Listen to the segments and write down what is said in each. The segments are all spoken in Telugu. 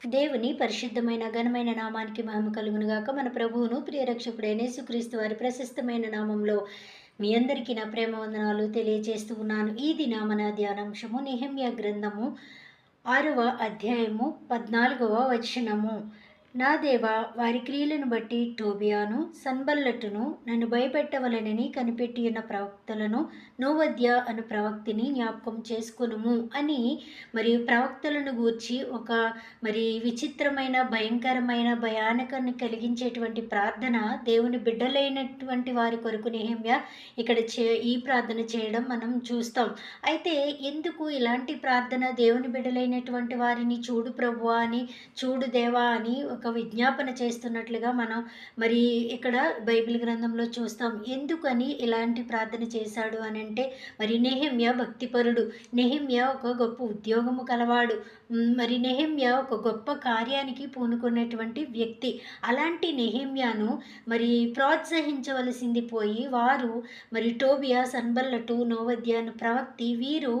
దేవుని పరిశుద్ధమైన ఘనమైన నామానికి మహిమ కలుగునుగాక. మన ప్రభువును ప్రియరక్షకుడైన యేసుక్రీస్తు వారి ప్రశస్తమైన నామంలో మీ అందరికీ నా ప్రేమ వందనాలు తెలియజేస్తూ ఉన్నాను. ఈ దిన మన ధ్యానాంశము నెహెమ్యా గ్రంథము 6వ అధ్యాయము 14వ వచనము. నా దేవా, వారి క్రియలను బట్టి టోబియాను సన్బల్లటును నన్ను భయపెట్టవలెనని కనిపెట్టియున్న ప్రవక్తలను నోవద్య అను ప్రవక్తిని జ్ఞాపకం చేసుకొనుము అని ప్రవక్తలను గూర్చి ఒక విచిత్రమైన భయంకరమైన భయానకాన్ని కలిగించేటువంటి ప్రార్థన దేవుని బిడ్డలైనటువంటి వారి కొరకు నెహెమ్యా ఇక్కడ ఈ ప్రార్థన చేయడం మనం చూస్తాం. అయితే ఎందుకు ఇలాంటి ప్రార్థన దేవుని బిడ్డలైనటువంటి వారిని చూడు ప్రభువా అని, చూడు దేవా అని ఒక విజ్ఞాపన చేస్తున్నట్లుగా మనం ఇక్కడ బైబిల్ గ్రంథంలో చూస్తాం. ఎందుకని ఇలాంటి ప్రార్థన చేశాడు అని అంటే, నెహెమ్యా భక్తిపరుడు, నెహెమ్యా ఒక గొప్ప ఉద్యోగము కలవాడు, నెహెమ్యా ఒక గొప్ప కార్యానికి పూనుకున్నటువంటి వ్యక్తి. అలాంటి నెహెమ్యాను ప్రోత్సహించవలసింది పోయి వారు టోబియా, సన్బల్లటు, నోవద్య అను ప్రవక్తి వీరు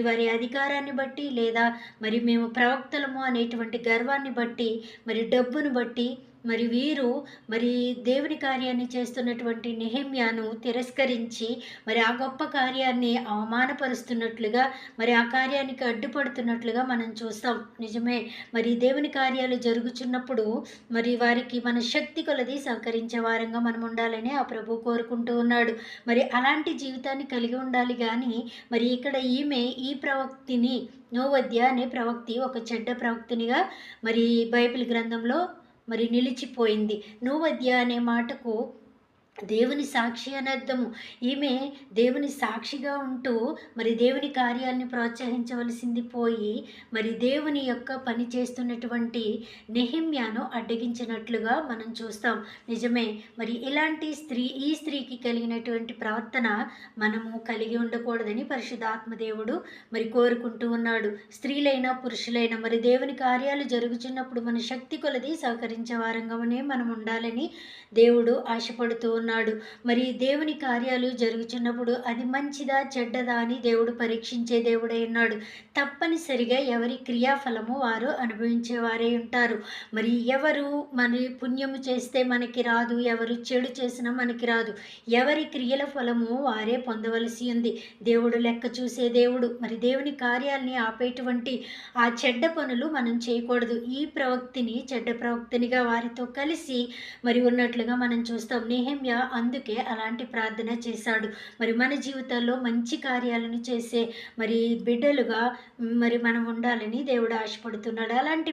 వారి అధికారాన్ని బట్టి లేదా మేము ప్రవక్తలము అనేటువంటి గర్వాన్ని బట్టి డబ్బును బట్టి వీరు దేవుని కార్యాన్ని చేస్తున్నటువంటి నెహెమ్యాను తిరస్కరించి ఆ గొప్ప కార్యాన్ని అవమానపరుస్తున్నట్లుగా ఆ కార్యానికి అడ్డుపడుతున్నట్లుగా మనం చూస్తాం. నిజమే, దేవుని కార్యాలు జరుగుతున్నప్పుడు వారికి మన శక్తి కొలది సహకరించే వారంగా మనం ఉండాలని ఆ ప్రభు కోరుకుంటూ ఉన్నాడు. అలాంటి జీవితాన్ని కలిగి ఉండాలి. కానీ ఇక్కడ ఈ ప్రవక్తిని, నోవద్య అనే ప్రవక్తి ఒక చెడ్డ ప్రవక్తినిగా బైబిల్ గ్రంథంలో నిలిచిపోయింది. నోవద్య అనే మాటకు దేవుని సాక్షి అని అర్థము. ఈమె దేవుని సాక్షిగా ఉంటూ దేవుని కార్యాలని ప్రోత్సహించవలసింది పోయి దేవుని యొక్క పని చేస్తున్నటువంటి నెహెమ్యాను అడ్డగించినట్లుగా మనం చూస్తాం. నిజమే, ఇలాంటి ఈ స్త్రీకి కలిగినటువంటి ప్రవర్తన మనము కలిగి ఉండకూడదని పరిశుద్ధాత్మ దేవుడు కోరుకుంటూ ఉన్నాడు. స్త్రీలైనా పురుషులైనా దేవుని కార్యాలు జరుగుతున్నప్పుడు మన శక్తి కొలది సహకరించే వారంగానే మనం ఉండాలని దేవుడు ఆశపడుతూ ఉన్నాడు. దేవుని కార్యాలు జరుగుతున్నప్పుడు అది మంచిదా చెడ్డదా అని దేవుడు పరీక్షించే దేవుడై ఉన్నాడు. తప్పనిసరిగా ఎవరి క్రియాఫలము వారు అనుభవించేవారే ఉంటారు. ఎవరు పుణ్యము చేస్తే మనకి రాదు, ఎవరు చెడు చేసినా మనకి రాదు. ఎవరి క్రియల ఫలము వారే పొందవలసి ఉంది. దేవుడు లెక్క చూసే దేవుడు. దేవుని కార్యాలని ఆపేటువంటి ఆ చెడ్డ పనులు మనం చేయకూడదు. ఈ ప్రవక్తిని చెడ్డ ప్రవక్తినిగా వారితో కలిసి ఉన్నట్లుగా మనం చూస్తాం. నెహెమ్యా అందుకే అలాంటి ప్రార్థన చేశాడు. మన జీవితాల్లో మంచి కార్యాలను చేసే బిడ్డలుగా మనం ఉండాలని దేవుడు ఆశపడుతున్నాడు. అలాంటి